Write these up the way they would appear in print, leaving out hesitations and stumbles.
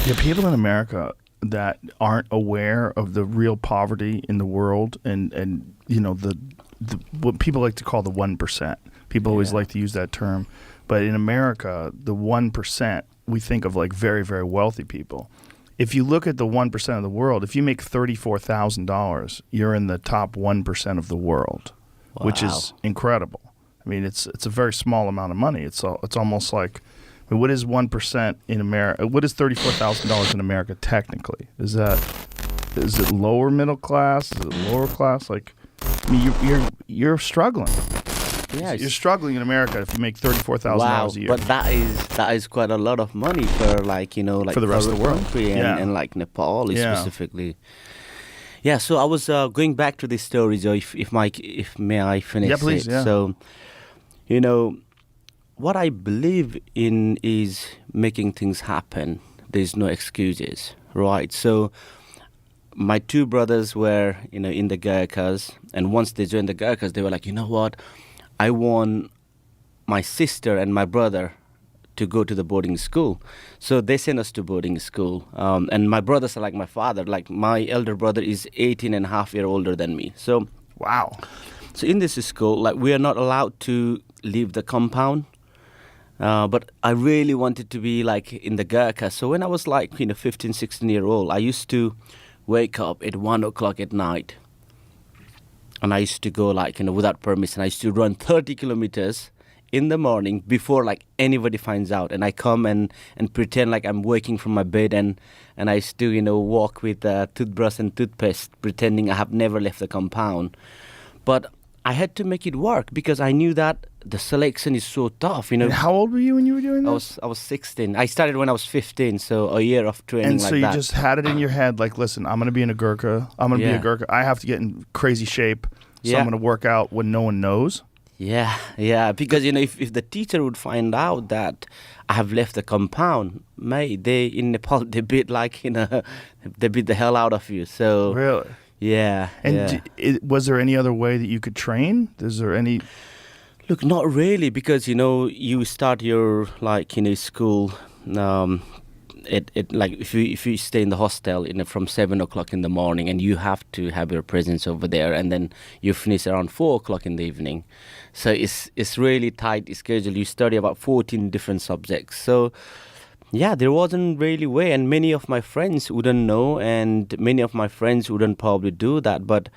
Yeah, people in America that aren't aware of the real poverty in the world, and you know the what people like to call the 1%. People always like to use that term, but in America, the 1% we think of like very, very wealthy people. If you look at the 1% of the world, if you make $34,000, you're in the top 1% of the world, which is incredible. I mean, it's a very small amount of money. It's almost like, I mean, what is 1% in America? What is $34,000 in America technically? Is it lower middle class? Is it lower class? Like, I mean, you're struggling. Yeah, You're struggling in America if you make $34,000 a year. But that is quite a lot of money for like for the rest of the world, and like Nepal specifically. Yeah, so I was going back to this story, Joe. If may I finish? Yeah, please. It? Yeah. So, what I believe in is making things happen. There's no excuses, right? So, my two brothers were in the Gurkhas, and once they joined the Gurkhas, they were like, you know what? I want my sister and my brother to go to the boarding school. So they sent us to boarding school. And my brothers are like my father. Like my elder brother is 18 and a half years older than me. So wow. So in this school, like we are not allowed to leave the compound. But I really wanted to be like in the Gurkha. So when I was like 15, 16 year old, I used to wake up at 1 o'clock at night. And I used to go like, without permission. I used to run 30 kilometers in the morning before like anybody finds out. And I come and pretend like I'm waking from my bed and I used to, walk with a toothbrush and toothpaste, pretending I have never left the compound. But I had to make it work because I knew that the selection is so tough, And how old were you when you were doing I this? was 16. I started when I was 15, so a year of training And so like you that. just had it in your head, like, listen, I'm going to be in a Gurkha. I'm going to be a Gurkha. I have to get in crazy shape, so I'm going to work out when no one knows. Yeah, because if the teacher would find out that I have left the compound, they in Nepal they beat they beat the hell out of you. So Really? Yeah. And was there any other way that you could train? Is there any? Look, not really, because you start your school. If you stay in the hostel from 7 o'clock in the morning, and you have to have your presence over there, and then you finish around 4 o'clock in the evening. So it's really tight schedule. You study about 14 different subjects. So yeah, there wasn't really way, and many of my friends wouldn't know, and many of my friends wouldn't probably do that. But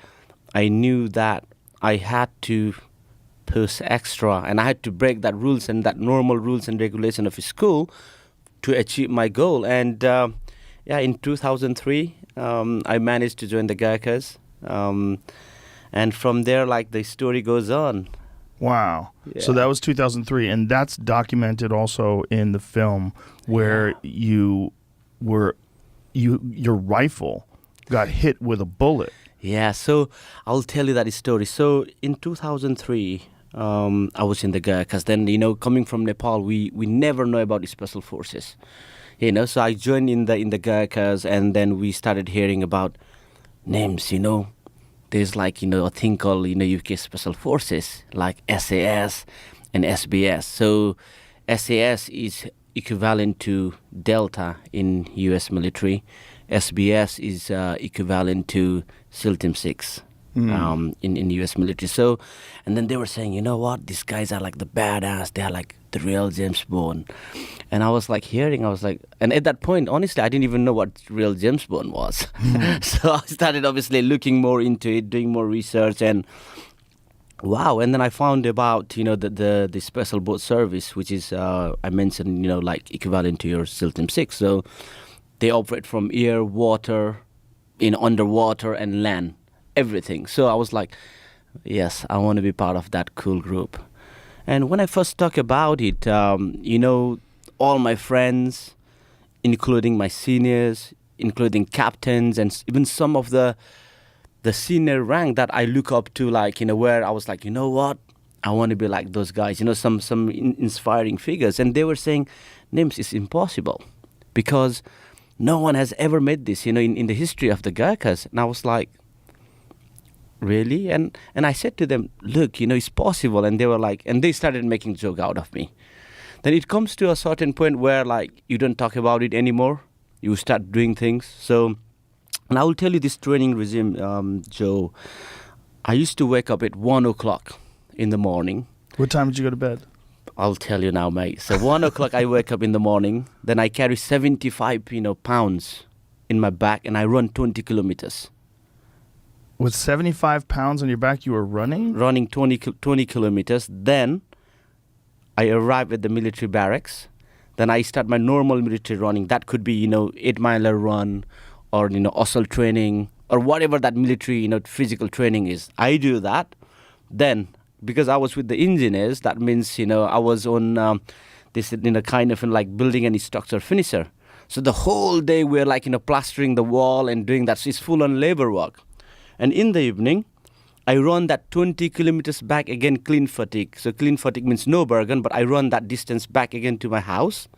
I knew that I had to push extra, and I had to break that rules and that normal rules and regulation of school to achieve my goal. And in 2003, I managed to join the Gurkhas, and from there, the story goes on. Wow. Yeah. So that was 2003, and that's documented also in the film where your rifle got hit with a bullet. Yeah, so I'll tell you that story. So in 2003, I was in the Gurkhas. Then, coming from Nepal, we never know about the special forces. So I joined in the Gurkhas, and then we started hearing about names, There's a thing called, UK Special Forces, like SAS and SBS. So SAS is equivalent to Delta in US military. SBS is equivalent to SEAL Team 6 in US military. So, and then they were saying, you know what, these guys are like the badass. They are like the real James Bond. And I was and at that point, honestly, I didn't even know what real James Bond was. So I started obviously looking more into it, doing more research, and wow. And then I found about, the special boat service, which is, I mentioned, equivalent to your SEAL Team 6. So they operate from air, water, underwater and land, everything. So I was like, yes, I want to be part of that cool group. And when I first talk about it, all my friends, including my seniors, including captains, and even some of the senior rank that I look up to, where I was like, you know what, I want to be like those guys, some inspiring figures. And they were saying, Nims, it's impossible because no one has ever made this, in the history of the Gurkhas. And I was like, really? And I said to them, look, it's possible. And they were like, and they started making joke out of me. Then it comes to a certain point where you don't talk about it anymore. You start doing things. So, and I will tell you this training regime, Joe. I used to wake up at 1 o'clock in the morning. What time did you go to bed? I'll tell you now, mate. So 1 o'clock I wake up in the morning. Then I carry 75, pounds in my back, and I run 20 kilometers. With 75 pounds on your back, you were running? Running 20 kilometers. Then I arrive at the military barracks. Then I start my normal military running. That could be, 8-miler run or, OSL training or whatever that military, physical training is. I do that. Then, because I was with the engineers, that means, I was on this, kind of like building any structure finisher. So the whole day we're like, plastering the wall and doing that. So it's full on labor work. And in the evening, I run that 20 kilometers back again, clean fatigue. So clean fatigue means no burden, but I run that distance back again to my house.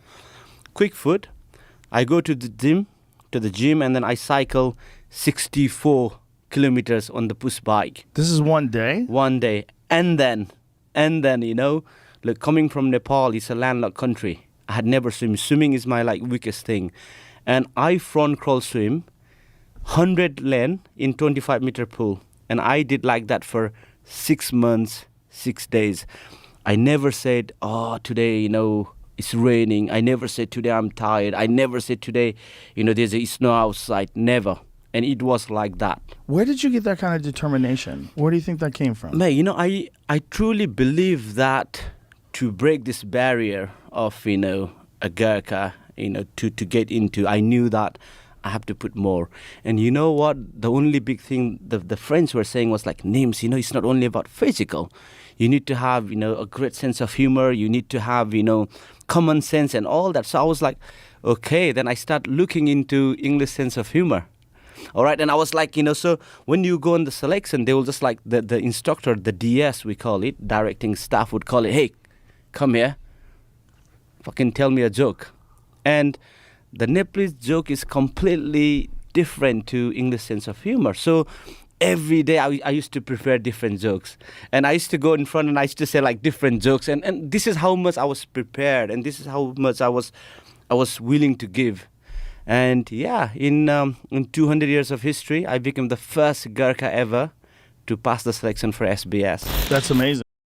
Quick food. I go to the gym, and then I cycle 64 kilometers on the push bike. This is one day? One day. And then, look, coming from Nepal, it's a landlocked country. I had never swum. Swimming is my weakest thing. And I front crawl swim 100 lane in 25-meter pool. And I did like that for 6 months, 6 days. I never said, today, it's raining. I never said, today I'm tired. I never said, today, there's a snow outside. Never. And it was like that. Where did you get that kind of determination? Where do you think that came from? Man, I truly believe that to break this barrier of, a Gurkha, to get into, I knew that I have to put more. And you know what? The only big thing the friends were saying was like, Nims, it's not only about physical. You need to have, a great sense of humor. You need to have, common sense and all that. So I was like, okay. Then I start looking into English sense of humor. All right. And I was like, so when you go in the selection, they will just like the instructor, the DS, we call it, directing staff would call it, hey, come here. Fucking tell me a joke. And the Nepalese joke is completely different to English sense of humor. So every day I used to prepare different jokes. And I used to go in front and I used to say like different jokes. And this is how much I was prepared. And this is how much I was willing to give. And yeah, in 200 years of history, I became the first Gurkha ever to pass the selection for SBS. That's amazing.